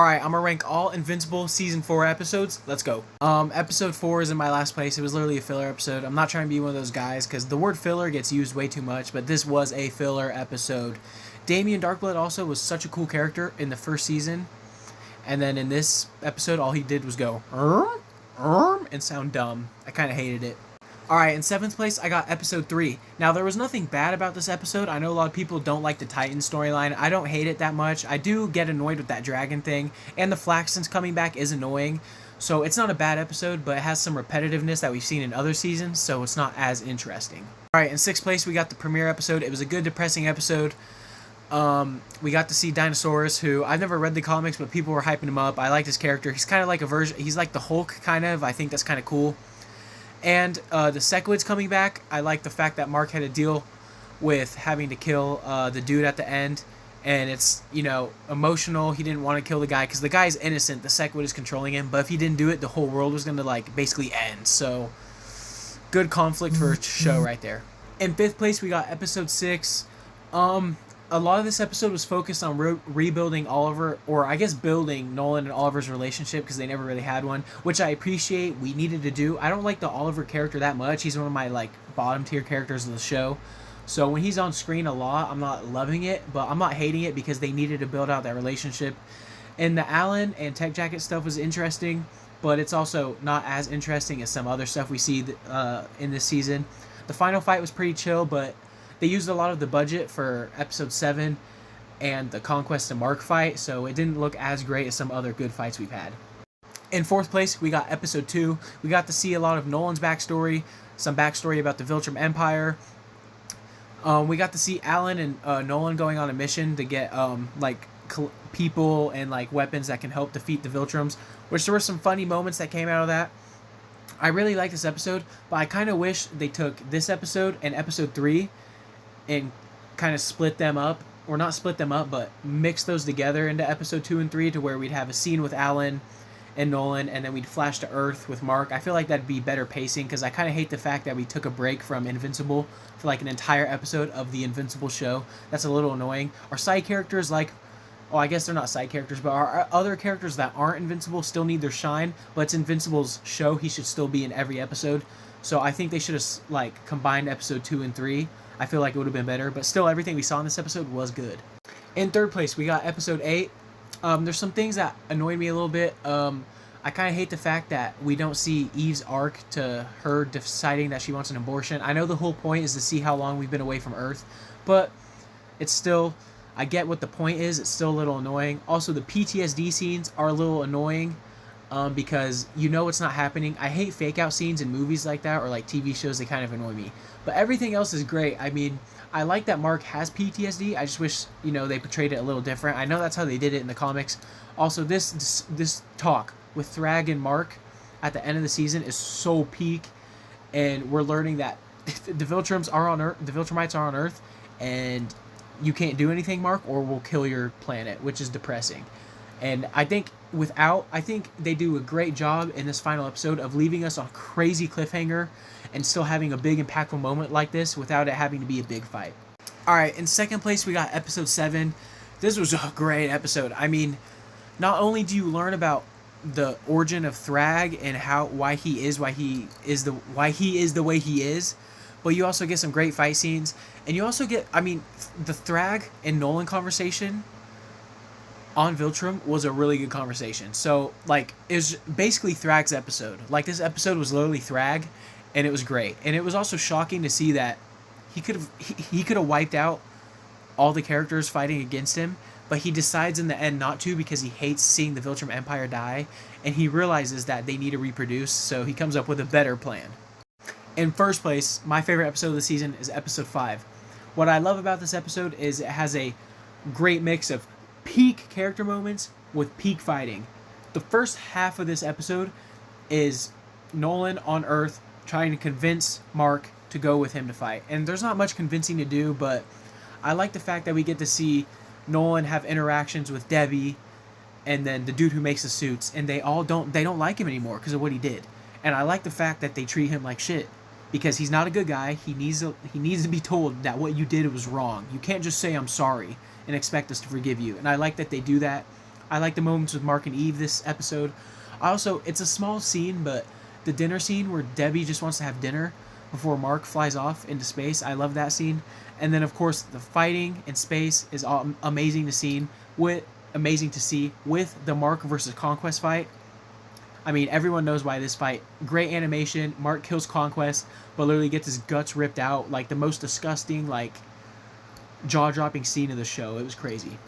Alright, I'm gonna rank all Invincible Season 4 episodes. Let's go. Episode 4 is in my last place. It was literally a filler episode. I'm not trying to be one of those guys, because the word filler gets used way too much, but this was a filler episode. Damien Darkblood also was such a cool character in the first season, and then in this episode, all he did was go, and sound dumb. I kind of hated it. Alright, in 7th place, I got episode 3. Now, there was nothing bad about this episode. I know a lot of people don't like the Titan storyline. I don't hate it that much. I do get annoyed with that dragon thing, and the Flaxtons coming back is annoying. So it's not a bad episode, but it has some repetitiveness that we've seen in other seasons, so it's not as interesting. Alright, in 6th place, we got the premiere episode. It was a good, depressing episode. We got to see Dinosaurus, who I've never read the comics, but people were hyping him up. I liked his character. He's kind of like a version. He's like the Hulk, kind of. I think that's kind of cool. And the Sequids coming back. I like the fact that Mark had to deal with having to kill the dude at the end. And it's, you know, emotional. He didn't want to kill the guy because the guy's innocent. The Sequid is controlling him. But if he didn't do it, the whole world was going to, like, basically end. So, good conflict for a show right there. In 5th place, we got episode 6. A lot of this episode was focused on rebuilding Oliver, or I guess building Nolan and Oliver's relationship, because they never really had one, which I appreciate. We needed to do. I don't like the Oliver character that much. He's one of my, like, bottom tier characters of the show. So when he's on screen a lot, I'm not loving it, but I'm not hating it because they needed to build out that relationship. And the Alan and Tech Jacket stuff was interesting, but it's also not as interesting as some other stuff we see in this season. The final fight was pretty chill, but they used a lot of the budget for episode 7 and the Conquest of Mark fight, so it didn't look as great as some other good fights we've had. In 4th place, we got episode 2. We got to see a lot of Nolan's backstory, some backstory about the Viltrum Empire. We got to see Alan and Nolan going on a mission to get people and like weapons that can help defeat the Viltrums, which there were some funny moments that came out of that. I really like this episode, but I kind of wish they took this episode and episode 3 and kind of split them up, or not split them up, but mix those together into episode 2 and 3 to where we'd have a scene with Alan and Nolan, and then we'd flash to Earth with Mark. I feel like that'd be better pacing, because I kind of hate the fact that we took a break from Invincible for like an entire episode of the Invincible show. That's a little annoying. Our side characters, like, oh, I guess they're not side characters, but our other characters that aren't Invincible still need their shine, but it's Invincible's show. He should still be in every episode. So I think they should have, like, combined episode 2 and 3. I feel like it would have been better, but still everything we saw in this episode was good. In 3rd place, we got episode 8. There's some things that annoyed me a little bit. I kind of hate the fact that we don't see Eve's arc to her deciding that she wants an abortion. I know the whole point is to see how long we've been away from Earth, but it's still, I get what the point is. It's still a little annoying. Also, the PTSD scenes are a little annoying. Because you know it's not happening. I hate fake out scenes in movies like that, or like TV shows. They kind of annoy me. But everything else is great. I mean, I like that Mark has PTSD. I just wish, you know, they portrayed it a little different. I know that's how they did it in the comics. Also, this talk with Thrag and Mark at the end of the season is so peak, and we're learning that the Viltrums are on Earth. The Viltrumites are on Earth, and you can't do anything, Mark, or we'll kill your planet, which is depressing. And I think they do a great job in this final episode of leaving us on a crazy cliffhanger and still having a big impactful moment like this without it having to be a big fight. Alright, in 2nd place we got episode 7. This was a great episode. I mean, not only do you learn about the origin of Thrag and why he is the way he is, but you also get some great fight scenes, and you also get, I mean, the Thrag and Nolan conversation on Viltrum was a really good conversation. So, like, it was basically Thrag's episode. Like, this episode was literally Thrag, and it was great. And it was also shocking to see that he could have wiped out all the characters fighting against him, but he decides in the end not to because he hates seeing the Viltrum Empire die, and he realizes that they need to reproduce, so he comes up with a better plan. In 1st place, my favorite episode of the season is episode 5. What I love about this episode is it has a great mix of peak character moments with peak fighting. The first half of this episode is Nolan on Earth trying to convince Mark to go with him to fight. And there's not much convincing to do, but I like the fact that we get to see Nolan have interactions with Debbie and then the dude who makes the suits, and they don't like him anymore because of what he did. And I like the fact that they treat him like shit, because he's not a good guy. He needs to be told that what you did was wrong. You can't just say I'm sorry and expect us to forgive you. And I like that they do that I like the moments with Mark and Eve this episode. Also, it's a small scene, but the dinner scene where Debbie just wants to have dinner before Mark flies off into space. I love that scene. And then of course the fighting in space is amazing to see with the Mark versus Conquest fight. I mean, everyone knows why this fight. Great animation. Mark kills Conquest, but literally gets his guts ripped out. Like the most disgusting, like jaw-dropping scene of the show. It was crazy.